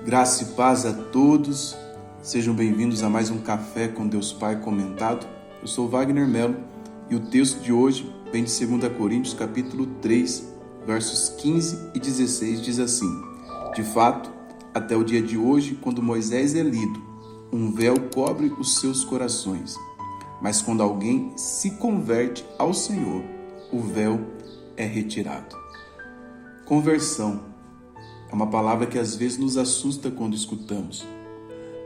Graça e paz a todos, sejam bem-vindos a mais um Café com Deus Pai comentado. Eu sou Wagner Melo e o texto de hoje vem de 2 Coríntios capítulo 3, versos 15 e 16, diz assim: De fato, até o dia de hoje, quando Moisés é lido, um véu cobre os seus corações, mas quando alguém se converte ao Senhor, o véu é retirado. Conversão é uma palavra que às vezes nos assusta quando escutamos.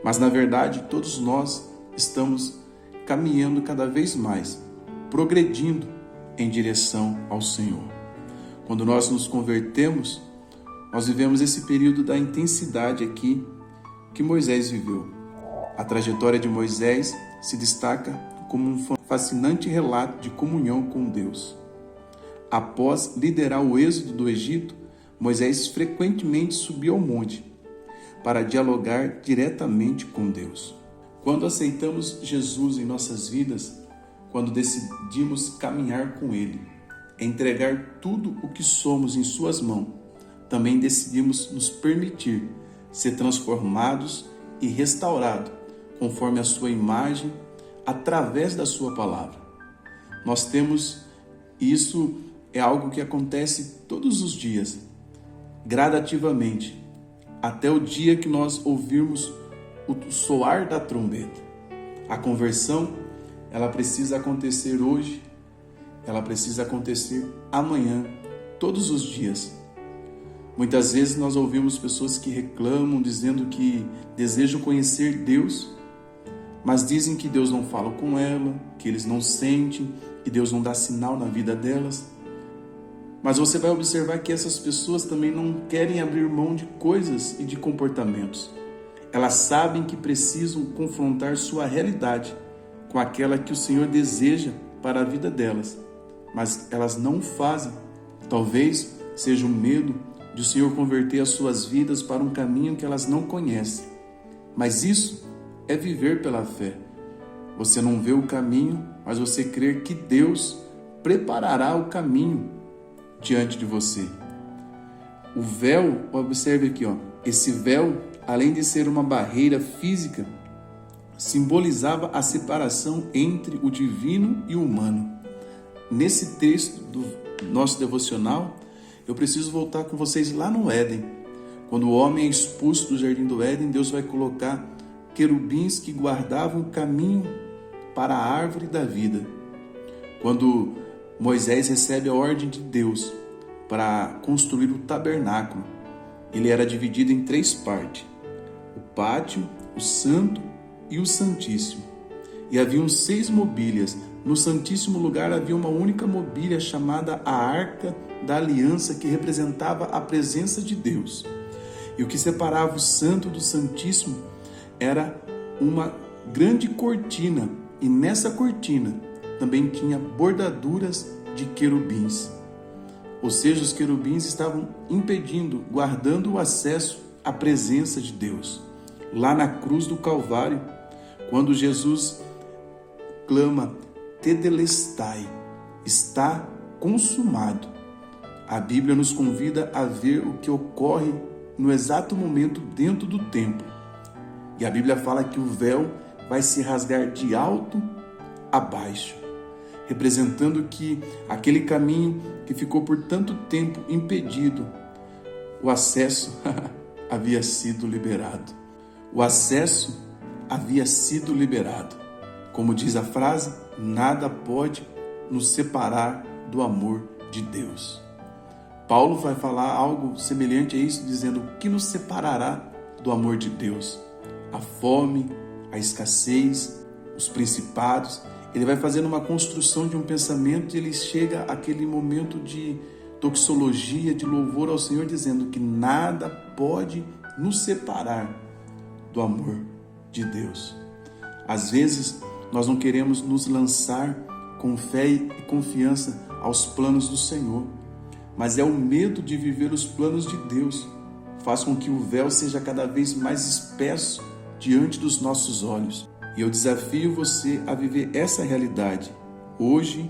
Mas na verdade todos nós estamos caminhando cada vez mais, progredindo em direção ao Senhor. Quando nós nos convertemos, nós vivemos esse período da intensidade aqui que Moisés viveu. A trajetória de Moisés se destaca como um fascinante relato de comunhão com Deus. Após liderar o êxodo do Egito, Moisés frequentemente subiu ao monte para dialogar diretamente com Deus. Quando aceitamos Jesus em nossas vidas, quando decidimos caminhar com Ele, entregar tudo o que somos em Suas mãos, também decidimos nos permitir ser transformados e restaurados conforme a Sua imagem, através da Sua palavra. Nós temos isso, é algo que acontece todos os dias, gradativamente, até o dia que nós ouvirmos o soar da trombeta. A conversão, ela precisa acontecer hoje, ela precisa acontecer amanhã, todos os dias. Muitas vezes nós ouvimos pessoas que reclamam, dizendo que desejam conhecer Deus, mas dizem que Deus não fala com ela, que eles não sentem, que Deus não dá sinal na vida delas. Mas você vai observar que essas pessoas também não querem abrir mão de coisas e de comportamentos. Elas sabem que precisam confrontar sua realidade com aquela que o Senhor deseja para a vida delas, mas elas não o fazem. Talvez seja o medo de o Senhor converter as suas vidas para um caminho que elas não conhecem. Mas isso é viver pela fé. Você não vê o caminho, mas você crer que Deus preparará o caminho diante de você. O véu, observe aqui, esse véu, além de ser uma barreira física, simbolizava a separação entre o divino e o humano. Nesse texto do nosso devocional, eu preciso voltar com vocês lá no Éden. Quando o homem é expulso do jardim do Éden, Deus vai colocar querubins que guardavam o caminho para a árvore da vida. Quando Moisés recebe a ordem de Deus para construir o tabernáculo, ele era dividido em 3 partes: o pátio, o santo e o santíssimo. E haviam 6 mobílias. No santíssimo lugar havia uma única mobília chamada a Arca da Aliança, que representava a presença de Deus. E o que separava o santo do santíssimo era uma grande cortina, e nessa cortina também tinha bordaduras de querubins. Ou seja, os querubins estavam impedindo, guardando o acesso à presença de Deus. Lá na cruz do Calvário, quando Jesus clama Tetelestai, está consumado, a Bíblia nos convida a ver o que ocorre no exato momento dentro do templo. E a Bíblia fala que o véu vai se rasgar de alto a baixo, representando que aquele caminho que ficou por tanto tempo impedido, o acesso havia sido liberado. O acesso havia sido liberado. Como diz a frase, nada pode nos separar do amor de Deus. Paulo vai falar algo semelhante a isso, dizendo: o que nos separará do amor de Deus? A fome, a escassez, os principados. Ele vai fazendo uma construção de um pensamento e ele chega àquele momento de doxologia, de louvor ao Senhor, dizendo que nada pode nos separar do amor de Deus. Às vezes, nós não queremos nos lançar com fé e confiança aos planos do Senhor, mas é o medo de viver os planos de Deus faz com que o véu seja cada vez mais espesso diante dos nossos olhos. E eu desafio você a viver essa realidade. Hoje,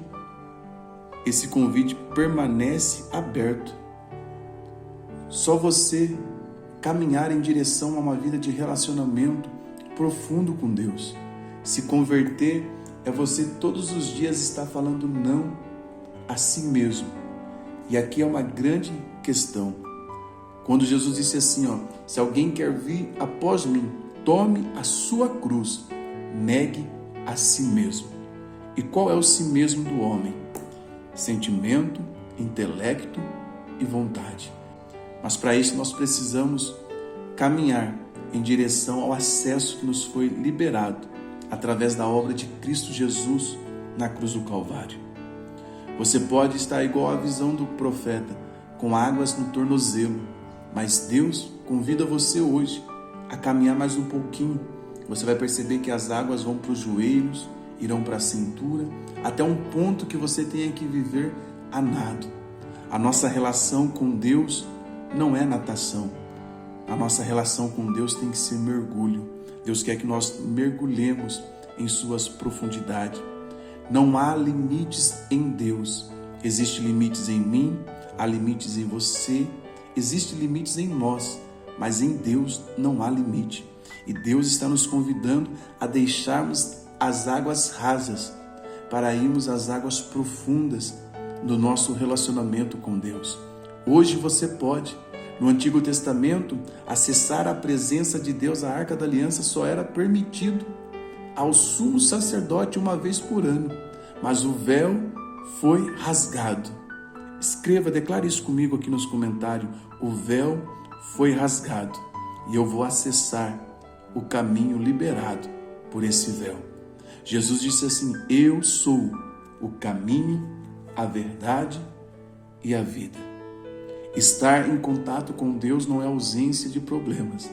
esse convite permanece aberto. Só você caminhar em direção a uma vida de relacionamento profundo com Deus. Se converter é você todos os dias estar falando não a si mesmo. E aqui é uma grande questão. Quando Jesus disse assim, se alguém quer vir após mim, tome a sua cruz, negue a si mesmo. E qual é o si mesmo do homem? Sentimento, intelecto e vontade. Mas para isso nós precisamos caminhar em direção ao acesso que nos foi liberado através da obra de Cristo Jesus na cruz do Calvário. Você pode estar igual à visão do profeta, com águas no tornozelo, mas Deus convida você hoje a caminhar mais um pouquinho. Você vai perceber que as águas vão para os joelhos, irão para a cintura, até um ponto que você tenha que viver a nado. A nossa relação com Deus não é natação. A nossa relação com Deus tem que ser mergulho. Deus quer que nós mergulhemos em suas profundidades. Não há limites em Deus. Existem limites em mim, há limites em você, existem limites em nós, mas em Deus não há limite. E Deus está nos convidando a deixarmos as águas rasas para irmos às águas profundas do nosso relacionamento com Deus. Hoje você pode. No Antigo Testamento, acessar a presença de Deus, a Arca da Aliança, só era permitido ao sumo sacerdote uma vez por ano, mas o véu foi rasgado. Escreva, declare isso comigo aqui nos comentários. O véu foi rasgado e eu vou acessar o caminho liberado por esse véu. Jesus disse assim: eu sou o caminho, a verdade e a vida. Estar em contato com Deus não é ausência de problemas.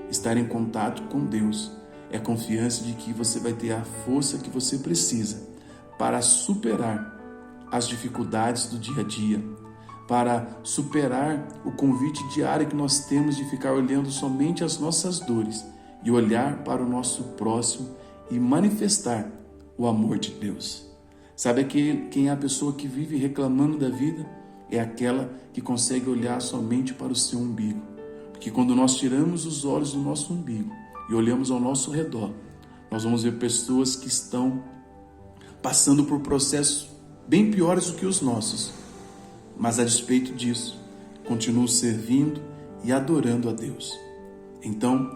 Estar em contato com Deus é confiança de que você vai ter a força que você precisa para superar as dificuldades do dia a dia, para superar o convite diário que nós temos de ficar olhando somente as nossas dores e olhar para o nosso próximo e manifestar o amor de Deus. Sabe quem é a pessoa que vive reclamando da vida? É aquela que consegue olhar somente para o seu umbigo. Porque quando nós tiramos os olhos do nosso umbigo e olhamos ao nosso redor, nós vamos ver pessoas que estão passando por processos bem piores do que os nossos. Mas a despeito disso, continuam servindo e adorando a Deus. Então,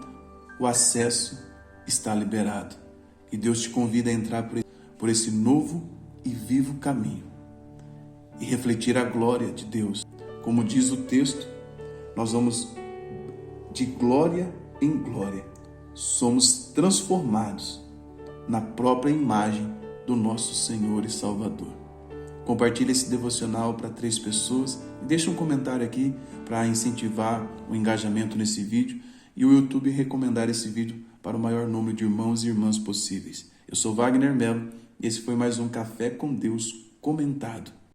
o acesso está liberado. E Deus te convida a entrar por esse novo e vivo caminho e refletir a glória de Deus. Como diz o texto, nós vamos de glória em glória. Somos transformados na própria imagem do nosso Senhor e Salvador. Compartilhe esse devocional para 3 pessoas e deixe um comentário aqui para incentivar o engajamento nesse vídeo e o YouTube recomendar esse vídeo para o maior número de irmãos e irmãs possíveis. Eu sou Wagner Mello e esse foi mais um Café com Deus comentado.